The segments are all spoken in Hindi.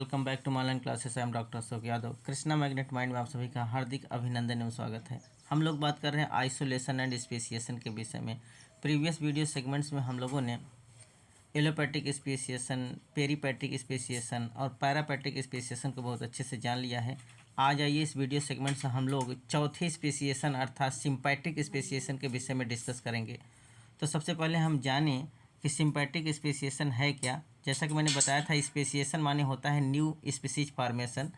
Welcome back to online classes. I am doctor Ashok Yadav. Krishna magnet mind में आप सभी का हार्दिक अभिनंदन एवं स्वागत है। हम लोग बात कर रहे हैं आइसोलेशन एंड स्पेसिएशन के विषय में। प्रीवियस वीडियो सेगमेंट्स में हम लोगों ने एलोपैथिक स्पेसिएशन, पेरीपैथिक स्पेसिएशन और पैरापैथिक स्पेसिएशन को बहुत अच्छे से जान लिया है। आज आइए इस वीडियो सेगमेंट से हम लोग चौथे स्पेसिएशन अर्थात सिम्पैथिक स्पेसिएशन के विषय में डिस्कस करेंगे। तो सबसे पहले हम जानें कि सिम्पैथिक स्पेसिएशन है क्या। जैसा कि मैंने बताया था, स्पेसिएशन माने होता है न्यू स्पीसीज फार्मेशन,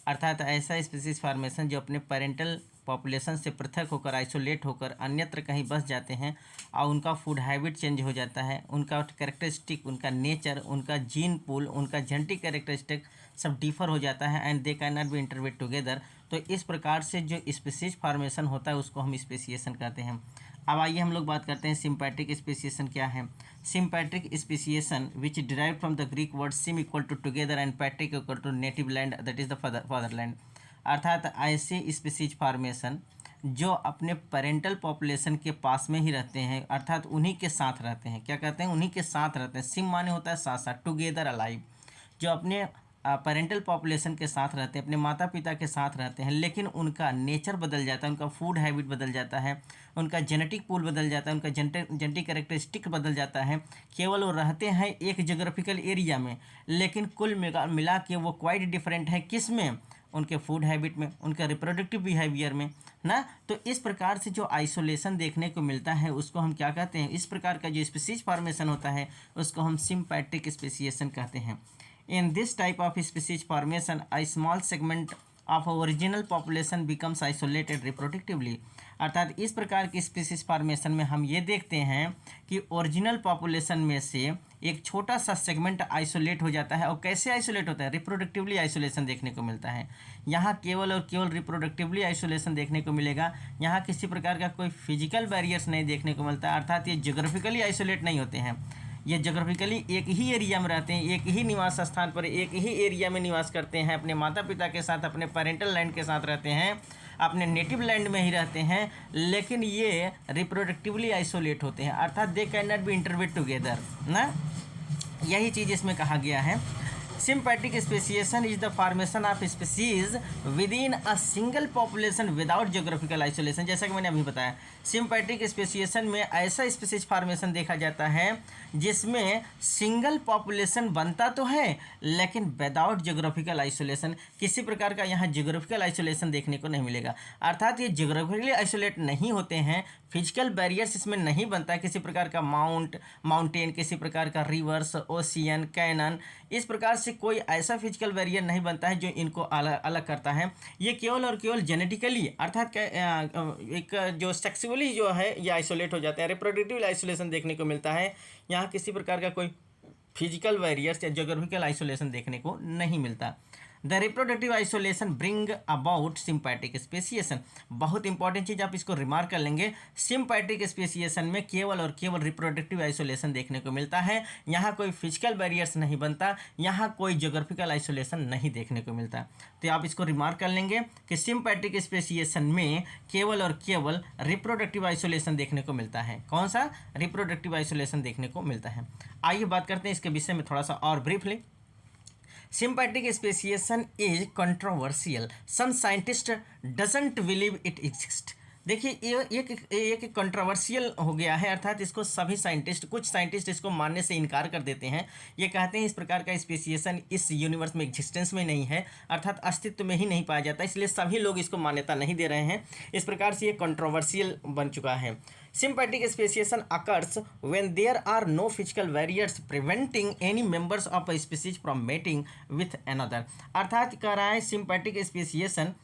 अर्थात ऐसा स्पीसीज फार्मेशन जो अपने पेरेंटल पॉपुलेशन से पृथक होकर, आइसोलेट होकर अन्यत्र कहीं बस जाते हैं और उनका फूड हैबिट चेंज हो जाता है, उनका कैरेक्टरिस्टिक, उनका नेचर, उनका जीन पूल, उनका जेनेटिक कैरेक्टरिस्टिक सब डिफर हो जाता है and they can not be interbred together. तो इस प्रकार से जो स्पीसीज फार्मेशन होता है उसको हम स्पेसिएशन कहते हैं। अब आइए हम लोग बात करते हैं सिम्पैथिक स्पेसिएशन क्या है। Sympatric speciation which derive from the Greek word sym equal to together and patric equal to native land, that is the fatherland. अर्थात ऐसे स्पीसीज फार्मेशन जो अपने पेरेंटल पॉपुलेशन के पास में ही रहते हैं, अर्थात उन्हीं के साथ रहते हैं। क्या कहते हैं? उन्हीं के साथ रहते हैं। सिम माने होता है साथ साथ, टुगेदर अलाइव, जो अपने पेरेंटल पॉपुलेशन के साथ रहते हैं, अपने माता पिता के साथ रहते हैं, लेकिन उनका नेचर बदल जाता है, उनका फूड हैबिट बदल जाता है, उनका जेनेटिक पूल बदल जाता है, उनका जेनेटिक कैरेक्टरिस्टिक बदल जाता है। केवल वो रहते हैं एक जोग्राफिकल एरिया में, लेकिन कुल मिला के वो क्वाइट डिफरेंट है। किस में? उनके फूड हैबिट में, उनका रिप्रोडक्टिव बिहेवियर में ना। तो इस प्रकार से जो आइसोलेशन देखने को मिलता है उसको हम क्या कहते हैं? इस प्रकार का जो स्पीसीज फॉर्मेशन होता है उसको हम सिम्पैथिक स्पेसिएशन कहते हैं। In this type of species formation, a small segment of original population becomes isolated reproductively। अर्थात इस प्रकार की स्पीसीज फॉर्मेशन में हम ये देखते हैं कि ओरिजिनल पॉपुलेशन में से एक छोटा सा सेगमेंट आइसोलेट हो जाता है। और कैसे आइसोलेट होता है? रिप्रोडक्टिवली आइसोलेशन देखने को मिलता है। यहाँ केवल और केवल रिप्रोडक्टिवली आइसोलेशन देखने को मिलेगा। यहाँ किसी प्रकार का कोई फिजिकल बैरियर्स नहीं देखने को मिलता, अर्थात ये जोग्राफिकली आइसोलेट नहीं होते हैं। ये जोग्राफिकली एक ही एरिया में रहते हैं, एक ही निवास स्थान पर, एक ही एरिया में निवास करते हैं, अपने माता पिता के साथ, अपने पेरेंटल लैंड के साथ रहते हैं, अपने नेटिव लैंड में ही रहते हैं, लेकिन ये रिप्रोडक्टिवली आइसोलेट होते हैं, अर्थात they can not be interbred together ना। यही चीज़ इसमें कहा गया है। Sympatric speciation is the formation of species within a single population without geographical isolation. जैसा कि मैंने अभी बताया, सिम्पैथिक स्पेसिएशन में ऐसा स्पीसीज फॉर्मेशन देखा जाता है जिसमें सिंगल पॉपुलेशन बनता तो है लेकिन विदाउट जोग्राफिकल आइसोलेशन। किसी प्रकार का यहाँ जोग्राफिकल आइसोलेशन देखने को नहीं मिलेगा, अर्थात ये जोग्राफिकली आइसोलेट नहीं होते हैं, फिजिकल बैरियर्स इसमें नहीं बनता है। किसी प्रकार का माउंटेन, किसी प्रकार का रिवर्स, ओशियन, कैनन, इस प्रकार से कोई ऐसा फिजिकल बैरियर नहीं बनता है जो इनको अलग अलग करता है। ये केवल और केवल जेनेटिकली, अर्थात एक जो सेक्सुअली जो है ये आइसोलेट हो जाते हैं। रिप्रोडक्टिव आइसोलेशन देखने को मिलता है। यहाँ किसी प्रकार का कोई फिजिकल बैरियर्स या जोग्राफिकल आइसोलेशन देखने को नहीं मिलता। The reproductive isolation bring about sympatric speciation. बहुत इंपॉर्टेंट चीज़, आप इसको रिमार्क कर लेंगे। सिम्पैथिक स्पेसिएशन में केवल और केवल रिप्रोडक्टिव आइसोलेशन देखने को मिलता है। यहाँ कोई फिजिकल बैरियर्स नहीं बनता, यहाँ कोई जोग्राफिकल आइसोलेशन नहीं देखने को मिलता। तो आप इसको रिमार्क कर लेंगे कि सिम्पैथिक स्पेसिएशन में केवल और केवल रिप्रोडक्टिव आइसोलेशन देखने को मिलता है। कौन सा? रिप्रोडक्टिव आइसोलेशन देखने को मिलता है। आइए बात करते हैं इसके विषय में थोड़ा सा और briefly. Sympathetic speciation is controversial. Some scientists doesn't believe it exists. देखिए ये एक कंट्रोवर्शियल हो गया है, अर्थात इसको सभी साइंटिस्ट, कुछ साइंटिस्ट इसको मानने से इनकार कर देते हैं। ये कहते हैं इस प्रकार का स्पेसिएशन इस यूनिवर्स में एग्जिस्टेंस में नहीं है, अर्थात अस्तित्व में ही नहीं पाया जाता, इसलिए सभी लोग इसको मान्यता नहीं दे रहे हैं। इस प्रकार से ये कंट्रोवर्शियल बन चुका है। Sympatric speciation occurs when there are no physical barriers preventing any members of a species from mating with another. अर्थात कह रहा है सिम्पैथिक स्पेसिएशन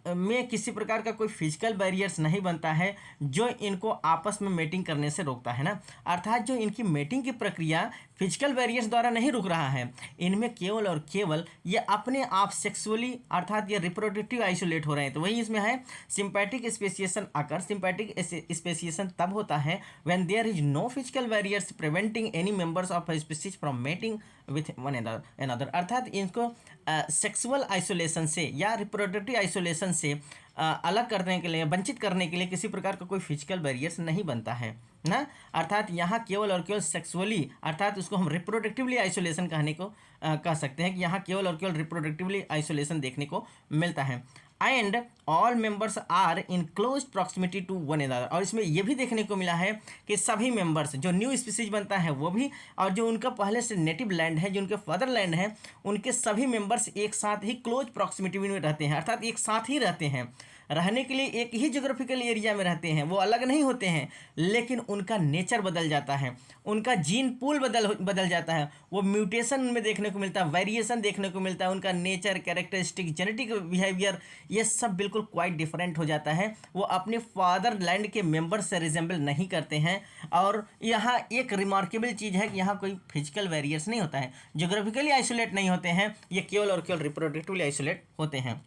में किसी प्रकार का कोई फिजिकल बैरियर्स नहीं बनता है जो इनको आपस में मेटिंग करने से रोकता है ना। अर्थात जो इनकी मेटिंग की प्रक्रिया फिजिकल बैरियर्स द्वारा नहीं रुक रहा है, इनमें केवल और केवल ये अपने आप सेक्सुअली, अर्थात ये रिप्रोडक्टिव आइसोलेट हो रहे हैं। तो वही इसमें है, सिम्पैथिक स्पेसिएशन आकर, सिम्पैथिक स्पेसिएशन तब होता है when there is no physical barriers preventing any members of a species from mating with one another. अर्थात इनको सेक्सुअल आइसोलेशन से या रिप्रोडक्टिव आइसोलेशन से अलग करने के लिए, वंचित करने के लिए किसी प्रकार का कोई फिजिकल बैरियर्स नहीं बनता है। ना, अर्थात यहाँ केवल और केवल सेक्सुअली, अर्थात उसको हम रिप्रोडक्टिवली आइसोलेशन कहने को कह सकते हैं कि यहाँ केवल और केवल रिप्रोडक्टिवली आइसोलेशन देखने को मिलता है। And all members are in close proximity to one another, और इसमें यह भी देखने को मिला है कि सभी मेंबर्स, जो न्यू स्पीसीज बनता है वो भी, और जो उनका पहले से नेटिव लैंड है, जो उनके फादर लैंड है, उनके सभी मेंबर्स एक साथ ही क्लोज प्रॉक्सिमिटी में रहते हैं, अर्थात एक साथ ही रहते हैं, रहने के लिए एक ही जोग्राफिकल एरिया में रहते हैं, वो अलग नहीं होते हैं, लेकिन उनका नेचर बदल जाता है, उनका जीन पूल बदल जाता है, वो म्यूटेशन में देखने को मिलता है, वेरिएशन देखने को मिलता है, उनका नेचर, कैरेक्टरिस्टिक, जेनेटिक बिहेवियर, ये सब बिल्कुल क्वाइट डिफरेंट हो जाता है, वो अपने फादर लैंड के मेंबर से रिजेंबल नहीं करते हैं। और यहाँ एक रिमार्केबल चीज़ है कि यहाँ कोई फिजिकल वेरिएशन नहीं होता है, जोग्राफिकली आइसोलेट नहीं होते हैं, ये केवल और केवल रिप्रोडक्टिवली आइसोलेट होते हैं।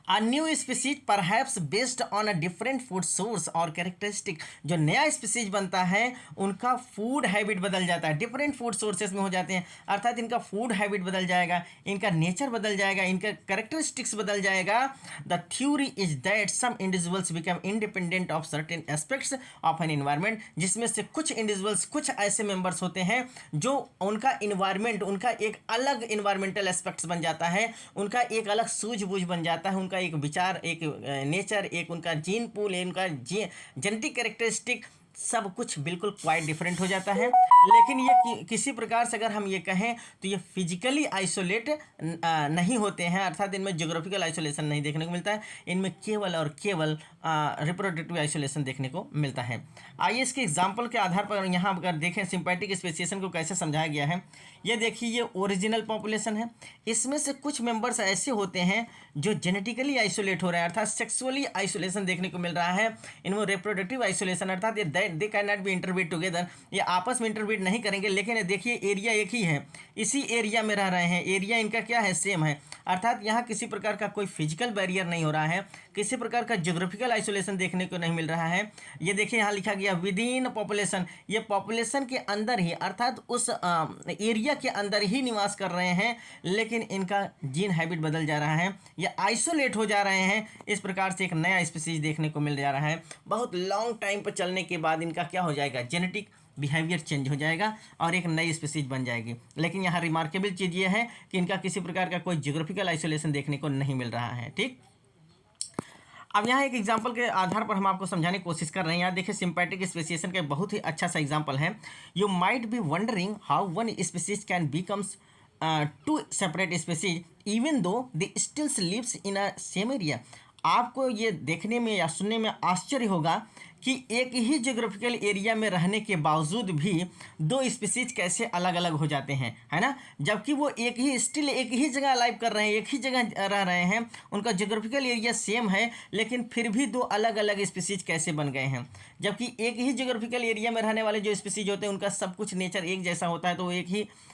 A new species perhaps based on a different food source और कैरेक्टरिस्टिक, जो नया स्पीसीज बनता है उनका फूड हैबिट बदल जाता है, डिफरेंट फूड सोर्सेज में हो जाते हैं, अर्थात इनका फूड हैबिट बदल जाएगा, इनका नेचर बदल जाएगा, इनका कैरेक्टरिस्टिक्स बदल जाएगा। The theory is that some individuals become independent of certain aspects of an environment, जिसमें से कुछ इंडिविजुअल्स, कुछ ऐसे मेंबर्स होते हैं जो उनका इन्वायरमेंट, उनका एक अलग इन्वायरमेंटल एस्पेक्ट्स बन जाता है, उनका एक अलग सूझबूझ बन जाता है, उनका एक विचार, एक नेचर, एक उनका जीन पूल, उनका जेनेटिक कैरेक्टरिस्टिक, सब कुछ बिल्कुल क्वाइट डिफरेंट हो जाता है। लेकिन ये किसी प्रकार से अगर हम ये कहें तो ये फिजिकली आइसोलेट नहीं होते हैं, अर्थात इनमें ज्योग्राफिकल आइसोलेशन नहीं देखने को मिलता है, इनमें केवल और केवल रिप्रोडक्टिव आइसोलेशन देखने को मिलता है। आइए इसके एग्जाम्पल के आधार पर यहाँ अगर देखें सिंपैथिक स्पेसिएशन को कैसे समझाया गया है। ये देखिए, ये ओरिजिनल पॉपुलेशन है, इसमें से कुछ मेंबर्स ऐसे होते हैं जो जेनेटिकली आइसोलेट हो रहे हैं, अर्थात सेक्सुअली आइसोलेशन देखने को मिल रहा है, इनमें रिप्रोडक्टिव आइसोलेशन, अर्थात ये दे can not B interbreed together, ये आपस में इंटरब्रीड नहीं करेंगे, लेकिन देखिए एरिया एक ही है, इसी एरिया में रह रहे हैं, एरिया इनका क्या है, सेम है, अर्थात यहाँ किसी प्रकार का कोई फिजिकल बैरियर नहीं हो रहा है, किसी प्रकार का ज्योग्राफिकल आइसोलेशन देखने को नहीं मिल रहा है। ये देखिए यहाँ लिखा गया विद इन पॉपुलेशन, ये पॉपुलेशन के अंदर ही, अर्थात उस एरिया के अंदर ही निवास कर रहे हैं, लेकिन इनका जीन हैबिट बदल जा रहा है, ये आइसोलेट हो जा रहे हैं, इस प्रकार से एक नया स्पीसीज देखने को मिल जा रहा है। बहुत लॉन्ग टाइम पर चलने के बाद इनका क्या हो जाएगा, जेनेटिक बिहेवियर चेंज हो जाएगा और एक नई स्पीसीज बन जाएगी। लेकिन यहाँ रिमार्केबल चीज़ ये है कि इनका किसी प्रकार का कोई ज्योग्राफिकल आइसोलेशन देखने को नहीं मिल रहा है। ठीक, अब यहाँ एक एग्जाम्पल के आधार पर हम आपको समझाने की कोशिश कर रहे हैं। यहाँ देखिए सिंपैथिक स्पेसिएशन का बहुत ही अच्छा सा एग्जाम्पल है। You might be wondering how one species can becomes two separate species even though they still lives in a same area. आपको ये देखने में या सुनने में आश्चर्य होगा कि एक ही ज्योग्राफिकल एरिया में रहने के बावजूद भी दो स्पीसीज कैसे अलग अलग हो जाते हैं, है ना, जबकि वो एक ही जगह लाइव कर रहे हैं, एक ही जगह रह रहे हैं, उनका ज्योग्राफिकल एरिया सेम है, लेकिन फिर भी दो अलग अलग स्पीसीज कैसे बन गए हैं। जबकि एक ही ज्योग्राफिकल एरिया में रहने वाले जो स्पीसीज होते हैं उनका सब कुछ नेचर एक जैसा होता है, तो वो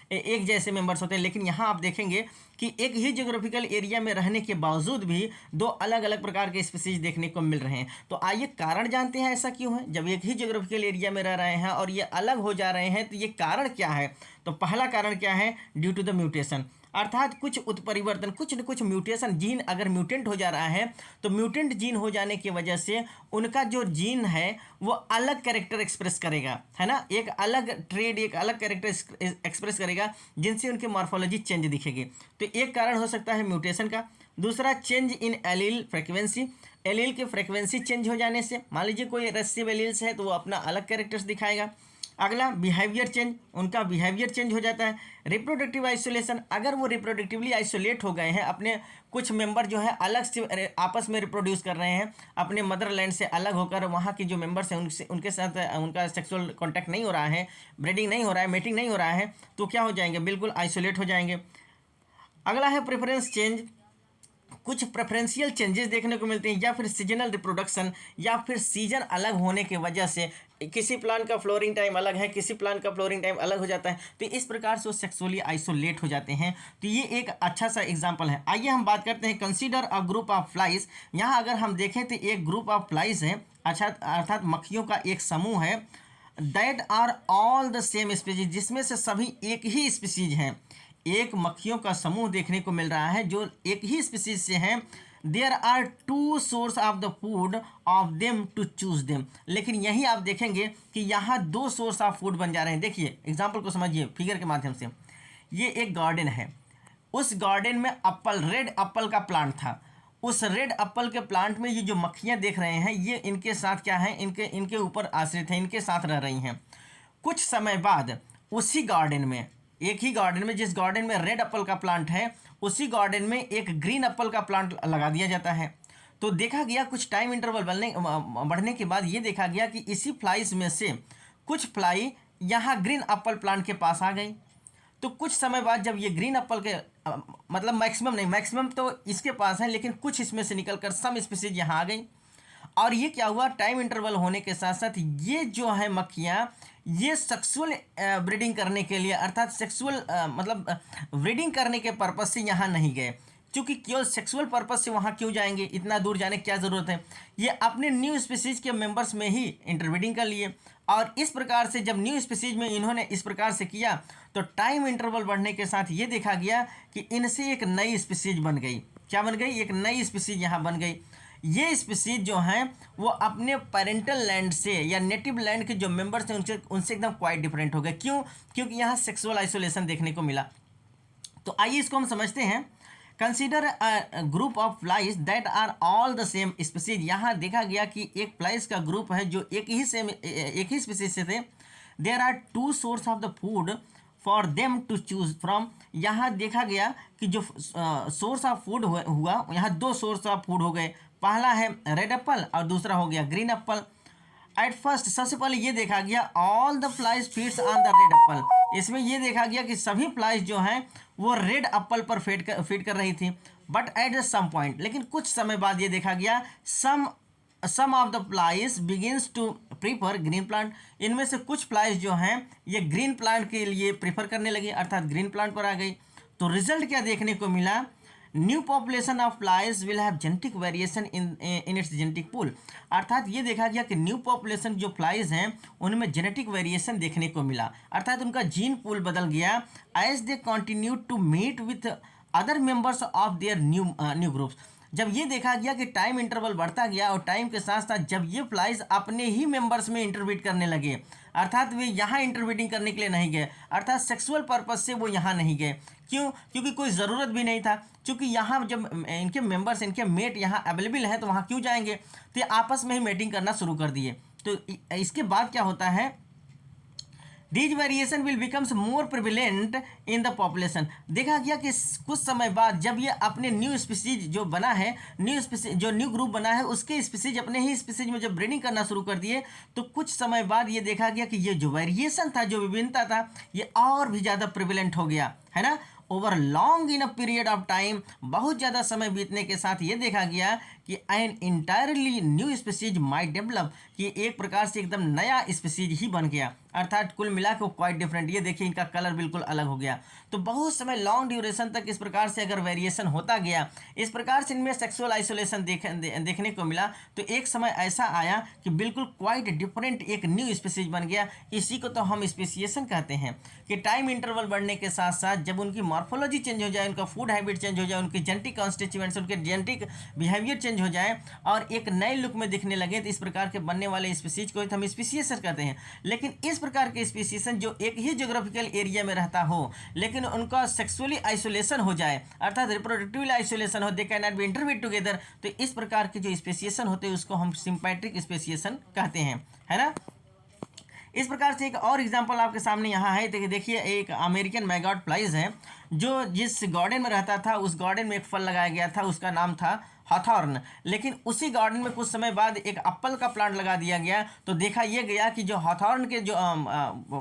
एक जैसे मेंबर्स होते हैं। लेकिन यहाँ आप देखेंगे कि एक ही ज्योग्राफिकल एरिया में रहने के बावजूद भी दो अलग अलग प्रकार के स्पीसीज देखने को मिल रहे हैं। तो आइए कारण जानते हैं ऐसा क्यों है। जब एक ही ज्योग्राफिकल एरिया में रह रहे हैं और ये अलग हो जा रहे हैं तो ये कारण क्या है। तो पहला कारण क्या है, ड्यू टू द म्यूटेशन, अर्थात कुछ उत्परिवर्तन, कुछ न कुछ म्यूटेशन, जीन अगर म्यूटेंट हो जा रहा है तो म्यूटेंट जीन हो जाने की वजह से उनका जो जीन है वो अलग कैरेक्टर एक्सप्रेस करेगा, है ना, एक अलग ट्रेड, एक अलग कैरेक्टर एक्सप्रेस करेगा जिनसे उनकी मॉर्फोलॉजी चेंज दिखेगी। तो एक कारण हो सकता है म्यूटेशन का। दूसरा, change in allele frequency, allele की फ्रिक्वेंसी चेंज हो जाने से, मान लीजिए कोई रेसेसिव एलील्स है तो वो अपना अलग कैरेक्टर्स दिखाएगा। अगला, बिहेवियर चेंज, उनका बिहेवियर चेंज हो जाता है। रिप्रोडक्टिव आइसोलेशन, अगर वो रिप्रोडक्टिवली आइसोलेट हो गए हैं, अपने कुछ मेंबर जो है अलग से आपस में रिप्रोड्यूस कर रहे हैं, अपने मदरलैंड से अलग होकर वहाँ के जो मेंबर्स हैं उनके साथ उनका सेक्सुअल कॉन्टैक्ट नहीं हो रहा है, ब्रीडिंग नहीं हो रहा है, मेटिंग नहीं हो रहा है, तो क्या हो जाएंगे, बिल्कुल आइसोलेट हो जाएंगे। अगला है प्रेफरेंस चेंज, कुछ प्रेफरेंशियल चेंजेस देखने को मिलते हैं, या फिर सीजनल रिप्रोडक्शन, या फिर सीजन अलग होने की वजह से किसी प्लांट का फ्लोरिंग टाइम अलग है, किसी प्लांट का फ्लोरिंग टाइम अलग हो जाता है, तो इस प्रकार से वो सेक्सुअली आइसोलेट हो जाते हैं। तो ये एक अच्छा सा एग्जांपल है। आइए हम बात करते हैं, consider a group of flies. यहाँ अगर हम देखें तो एक ग्रुप ऑफ फ्लाइज है, अच्छा, अर्थात मक्खियों का एक समूह है, that are all the same species, जिसमें से सभी एक ही स्पीसीज हैं। एक मक्खियों का समूह देखने को मिल रहा है जो एक ही स्पीसीज से हैं, there are two source of the food of them to choose them. लेकिन यही आप देखेंगे कि यहाँ दो सोर्स ऑफ फूड बन जा रहे हैं। देखिए एग्जाम्पल को समझिए फिगर के माध्यम से। ये एक गार्डन है, उस गार्डन में एप्पल, रेड एप्पल का प्लांट था। उस रेड एप्पल के प्लांट में ये जो मक्खियाँ देख रहे हैं, ये इनके साथ क्या है, इनके ऊपर आश्रित हैं, इनके साथ रह रही हैं। कुछ समय बाद उसी गार्डन में, एक ही गार्डन में, जिस गार्डन में रेड एप्पल का प्लांट है, उसी गार्डन में एक ग्रीन एप्पल का प्लांट लगा दिया जाता है। तो देखा गया कुछ टाइम इंटरवल बढ़ने के बाद ये देखा गया कि इसी फ्लाइज में से कुछ फ्लाई यहाँ ग्रीन एप्पल प्लांट के पास आ गई। तो कुछ समय बाद जब ये ग्रीन एप्पल के मतलब मैक्सिमम नहीं, मैक्सिमम तो इसके पास है, लेकिन कुछ इसमें से निकलकर सम स्पीसीज यहाँ आ गई। और ये क्या हुआ, टाइम इंटरवल होने के साथ साथ ये जो है मक्खियाँ, ये सेक्सुअल ब्रीडिंग करने के लिए, अर्थात सेक्सुअल मतलब ब्रीडिंग करने के पर्पज़ से यहाँ नहीं गए। क्योंकि केवल सेक्सुअल पर्पज़ से वहाँ क्यों जाएंगे, इतना दूर जाने की क्या ज़रूरत है। ये अपने न्यू स्पीसीज के मेंबर्स में ही इंटरब्रीडिंग कर लिए। और इस प्रकार से जब न्यू स्पीसीज में इन्होंने इस प्रकार से किया, तो टाइम इंटरवल बढ़ने के साथ ये देखा गया कि इनसे एक नई स्पीसीज बन गई। क्या बन गई, एक नई स्पीसीज यहाँ बन गई। ये स्पीसीज जो हैं वो अपने पेरेंटल लैंड से या नेटिव लैंड के जो मेंबर्स हैं उनसे एकदम क्वाइट डिफरेंट हो गए। क्यों, क्योंकि यहाँ सेक्सुअल आइसोलेशन देखने को मिला। तो आइए इसको हम समझते हैं। Consider a group of flies that are all the same species. यहाँ देखा गया कि एक फ्लाइज का ग्रुप है जो एक ही स्पीसीज से थे। There are two source of the food for them to choose from. यहाँ देखा गया कि जो सोर्स ऑफ फूड हुआ, यहाँ दो सोर्स ऑफ फूड हो गए। पहला है रेड एप्पल और दूसरा हो गया ग्रीन एप्पल। एट फर्स्ट सबसे पहले ये देखा गया all the flies feeds on the red Apple. इसमें ये देखा गया कि सभी फ्लाइज जो हैं वो रेड एप्पल पर फीड कर रही थी। बट एट सम पॉइंट, लेकिन कुछ समय बाद ये देखा गया some of the flies begins to prefer green plant. इनमें से कुछ फ्लाइज जो हैं ये ग्रीन प्लांट के लिए प्रीफर करने लगी, अर्थात ग्रीन प्लांट पर आ गई। तो रिजल्ट क्या देखने को मिला, new population of flies will have genetic variation in its genetic pool. अर्थात ये देखा गया कि न्यू पॉपुलेशन जो फ्लाइज हैं उनमें जेनेटिक वेरिएशन देखने को मिला, अर्थात उनका जीन पूल बदल गया as they continue to meet with other members of their new groups. जब ये देखा गया कि टाइम इंटरवल बढ़ता गया और टाइम के साथ साथ जब ये फ्लाइज अपने ही मेंबर्स में इंटरब्रीड करने लगे, अर्थात वे यहाँ इंटरब्रीडिंग करने के लिए नहीं गए, अर्थात सेक्सुअल पर्पस से वो यहाँ नहीं गए। क्यों, क्योंकि कोई ज़रूरत भी नहीं था। क्योंकि यहाँ जब इनके मेंबर्स, इनके मेट यहाँ अवेलेबल हैं तो वहाँ क्यों जाएंगे, तो ये आपस में ही मेटिंग करना शुरू कर दिए। तो इसके बाद क्या होता है, These variation will becomes more prevalent in the population। देखा गया कि कुछ समय बाद जब ये अपने न्यू स्पीसीज जो बना है, जो न्यू ग्रुप बना है, उसके स्पीसीज अपने ही स्पीसीज में जब ब्रीडिंग करना शुरू कर दिए, तो कुछ समय बाद ये देखा गया कि ये जो वेरिएशन था, जो विभिन्नता था, ये और भी ज़्यादा प्रिवेलेंट हो गया, है ना। Over long in a period of time, बहुत ज़्यादा समय बीतने के साथ ये देखा गया कि an entirely new species might develop, कि एक प्रकार से एकदम नया स्पीसीज ही बन गया, अर्थात कुल मिला के क्वाइट डिफरेंट। ये देखिए इनका कलर बिल्कुल अलग हो गया। तो बहुत समय लॉन्ग ड्यूरेशन तक इस प्रकार से अगर वेरिएशन होता गया, इस प्रकार से इनमें सेक्सुअल आइसोलेशन देखने को मिला, तो एक समय ऐसा आया कि बिल्कुल क्वाइट डिफरेंट एक न्यू स्पीसीज बन गया। इसी को तो हम स्पेसिएशन कहते हैं, कि टाइम इंटरवल बढ़ने के साथ साथ जब उनकी मॉर्फोलॉजी चेंज हो जाए, उनका फूड हैबिट चेंज हो जाए, उनके जेनेटिक कॉन्स्टिट्यूएंट्स, उनके जेनेटिक बिहेवियर चेंज हो जाए और एक नए लुक में दिखने लगे, तो इस प्रकार के बनने वाले स्पीसीज को हम स्पेसिएशन कहते हैं। लेकिन इस प्रकार के स्पीसीशन जो एक ही ज्योग्राफिकल एरिया में रहता हो, लेकिन उनका सेक्सुअली आइसोलेशन हो जाए, अर्थात रिप्रोडक्टिवली आइसोलेशन हो, दे can not B interbreed together, तो इस प्रकार के जो स्पेसिएशन होते हैं उसको हम सिंपैट्रिक स्पेसिएशन कहते हैं, है ना। इस प्रकार से एक और एग्जांपल आपके सामने यहाँ है। देखिए एक अमेरिकन मैगॉट फ्लाइज है, जो जिस गार्डन में रहता था, उस गार्डन में एक फल लगाया गया था, उसका नाम था हॉथॉर्न। लेकिन उसी गार्डन में कुछ समय बाद एक एप्पल का प्लांट लगा दिया गया, तो देखा यह गया कि जो हॉथॉर्न के जो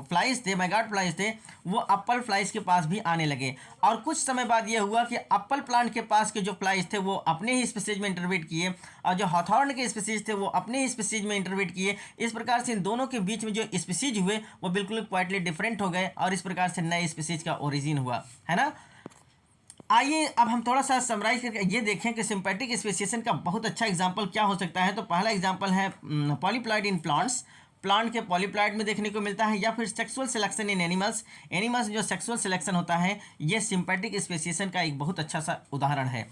फ्लाइज थे, मैगॉट फ्लाइज थे, वो एप्पल फ्लाइज के पास भी आने लगे। और कुछ समय बाद ये हुआ कि एप्पल प्लांट के पास के जो फ्लाइज थे वो अपने ही स्पीसीज में इंटरब्रीड किए, और जो हॉथॉर्न के स्पीसीज थे वो अपने ही स्पीसीज में इंटरब्रीड किए। इस प्रकार से इन दोनों के बीच में जो स्पीसीज हुए वो बिल्कुल क्वाइटली डिफरेंट हो गए, और इस प्रकार से नए स्पीसीज का ओरिजिन हुआ, है ना। आइए अब हम थोड़ा सा समराइज करके ये देखें कि सिंपैथिक स्पेसिएशन का बहुत अच्छा एग्जांपल क्या हो सकता है। तो पहला एग्जांपल है पॉलीप्लॉइड इन प्लांट्स। प्लांट के पॉलीप्लॉइड में देखने को मिलता है, या फिर सेक्सुअल सिलेक्शन इन एनिमल्स जो सेक्सुअल सिलेक्शन होता है, ये सिंपैथिक स्पेसिएशन का एक बहुत अच्छा सा उदाहरण है।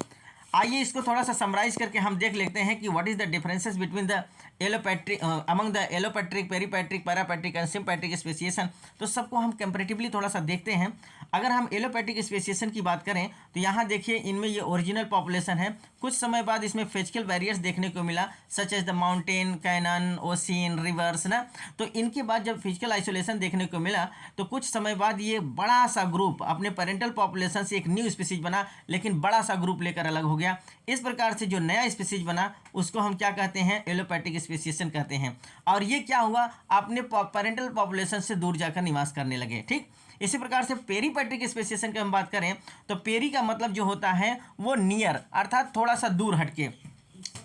आइए इसको थोड़ा सा समराइज करके हम देख लेते हैं कि what is the differences between the allopatric among the allopatric, peripatric, पैरापैट्रिक and sympatric speciation. तो सबको हम कंपैरेटिवली थोड़ा सा देखते हैं। अगर हम एलोपैट्रिक स्पेसिएशन की बात करें तो यहाँ देखिए इनमें ये ओरिजिनल पॉपुलेशन है। कुछ समय बाद इसमें फिजिकल बैरियर्स देखने को मिला, such as the mountain, canyon, ocean, rivers ना। तो इनके बाद जब फिजिकल आइसोलेशन देखने को मिला तो कुछ समय बाद ये बड़ा सा ग्रुप अपने पेरेंटल पॉपुलेशन से एक न्यू स्पीसीज बना, लेकिन बड़ा सा ग्रुप लेकर अलग हो गया। इस प्रकार से जो नया स्पीसीज बना उसको हम क्या कहते हैं, एलोपैट्रिक स्पेसिएशन कहते हैं। और ये क्या हुआ, अपने पेरेंटल पॉपुलेशन से दूर जाकर निवास करने लगे। ठीक इसी प्रकार से पेरीपैट्रिक स्पेसिएशन की हम बात करें तो पेरी का मतलब जो होता है वो नियर, अर्थात थोड़ा सा दूर हटके,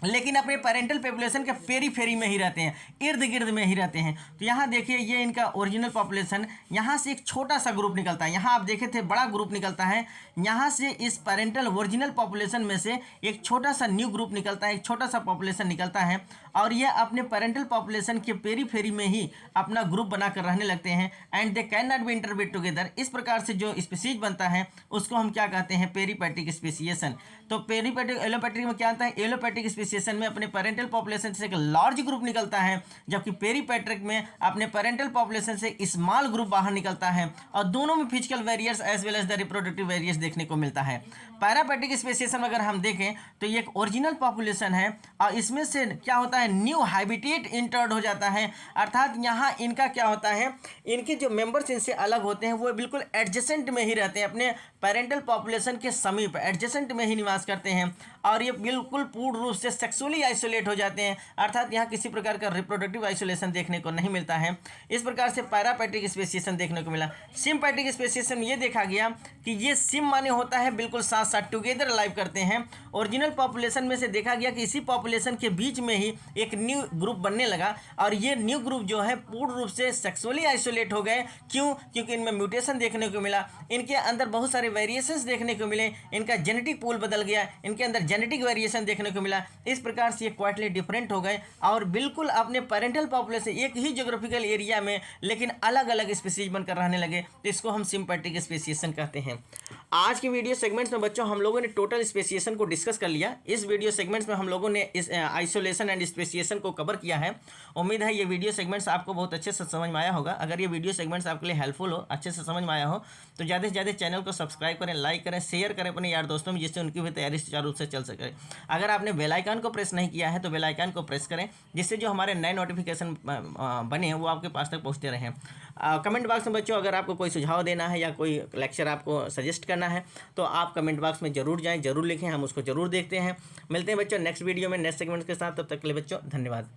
लेकिन अपने पेरेंटल पॉपुलेशन के पेरीफेरी में ही रहते हैं, इर्द गिर्द में ही रहते हैं। तो यहाँ देखिए ये इनका ओरिजिनल पॉपुलेशन, यहाँ से एक छोटा सा ग्रुप निकलता है। यहाँ आप देखे थे बड़ा ग्रुप निकलता है, यहाँ से इस पेरेंटल ओरिजिनल पॉपुलेशन में से एक छोटा सा न्यू ग्रुप निकलता है, एक छोटा सा पॉपुलेशन निकलता है, और ये अपने पेरेंटल पॉपुलेशन के पेरीफेरी में ही अपना ग्रुप बनाकर रहने लगते हैं। And they can not B interbreed together. इस प्रकार से जो स्पीसीज बनता है उसको हम क्या कहते हैं, पेरीपैट्रिक स्पेसिएशन। तो पेरीपैट्रिक एलोपैट्रिक में क्या आता है, एलोपैट्रिक स्पेसिएशन में अपने पेरेंटल पॉपुलेशन से एक लार्ज ग्रुप निकलता है, जबकि पेरीपैट्रिक में अपने पेरेंटल पॉपुलेशन से स्मॉल ग्रुप बाहर निकलता है, और दोनों में physical barriers as well as the reproductive barriers देखने को मिलता है। पैरापैट्रिक स्पेसिएशन अगर हम देखें तो ये एक ओरिजिनल पॉपुलेशन है, और इसमें से क्या होता है, न्यू हैबिटेट इंटर्ड हो जाता है, अर्थात यहाँ इनका क्या होता है, इनके जो मेंबर्स इनसे अलग होते हैं वो बिल्कुल एडजेसेंट में ही रहते हैं, अपने पेरेंटल पॉपुलेशन के समीप एडजेसेंट में ही निवास करते हैं, और ये बिल्कुल पूर्ण रूप से सेक्सुअली आइसोलेट हो जाते हैं, अर्थात यहाँ किसी प्रकार का रिप्रोडक्टिव आइसोलेशन देखने को नहीं मिलता है। इस प्रकार से पैरापैट्रिक स्पेसिएशन देखने को मिला। सिम्पैट्रिक स्पेसिएशन ये देखा गया कि ये सिम माने होता है बिल्कुल साथ साथ टुगेदर लाइव करते हैं। ओरिजिनल पॉपुलेशन में से देखा गया कि इसी पॉपुलेशन के बीच में ही एक न्यू ग्रुप बनने लगा, और ये न्यू ग्रुप जो है पूर्ण रूप से सेक्सुअली आइसोलेट हो गए। क्यों? क्योंकि इनमें म्यूटेशन देखने को मिला, इनके अंदर बहुत सारे वेरिएशंस देखने को मिले, इनका जेनेटिक पूल बदल गया, इनके अंदर जेनेटिक वेरिएशन देखने को मिला। इस प्रकार से ये क्वाइटली डिफरेंट हो गए और बिल्कुल अपने पेरेंटल पॉपुलेशन एक ही ज्योग्राफिकल एरिया में लेकिन अलग अलग स्पीसीज बनकर रहने लगे। तो इसको हम सिम्पैट्रिक स्पेसिएशन कहते हैं। आज के वीडियो सेगमेंट्स में बच्चों हम लोगों ने टोटल स्पेसिएशन को डिस्कस कर लिया। इस वीडियो सेगमेंट्स में हम लोगों ने इस आइसोलेशन एंड स्पेसिएशन को कवर किया है। उम्मीद है ये वीडियो सेगमेंट्स आपको बहुत अच्छे से समझ में आया होगा। अगर ये वीडियो सेगमेंट्स आपके लिए हेल्पफुल हो, अच्छे से समझ में आया हो, तो ज़्यादा से ज़्यादा चैनल को सब्सक्राइब करें, लाइक करें, शेयर करें अपने यार दोस्तों में, जिससे उनकी भी तैयारी सुचारू रूप से चल सके। अगर आपने बेल आइकन को प्रेस नहीं किया है तो बेल आइकन को प्रेस करें, जिससे जो हमारे नए नोटिफिकेशन बने हैं वो आपके पास तक पहुँचते रहें। कमेंट बॉक्स में बच्चों अगर आपको कोई सुझाव देना है या कोई लेक्चर आपको सजेस्ट करना है तो आप कमेंट बॉक्स में जरूर जाएं, जरूर लिखें, हम उसको जरूर देखते हैं। मिलते हैं बच्चों नेक्स्ट वीडियो में नेक्स्ट सेगमेंट के साथ। तब तक के लिए बच्चों धन्यवाद।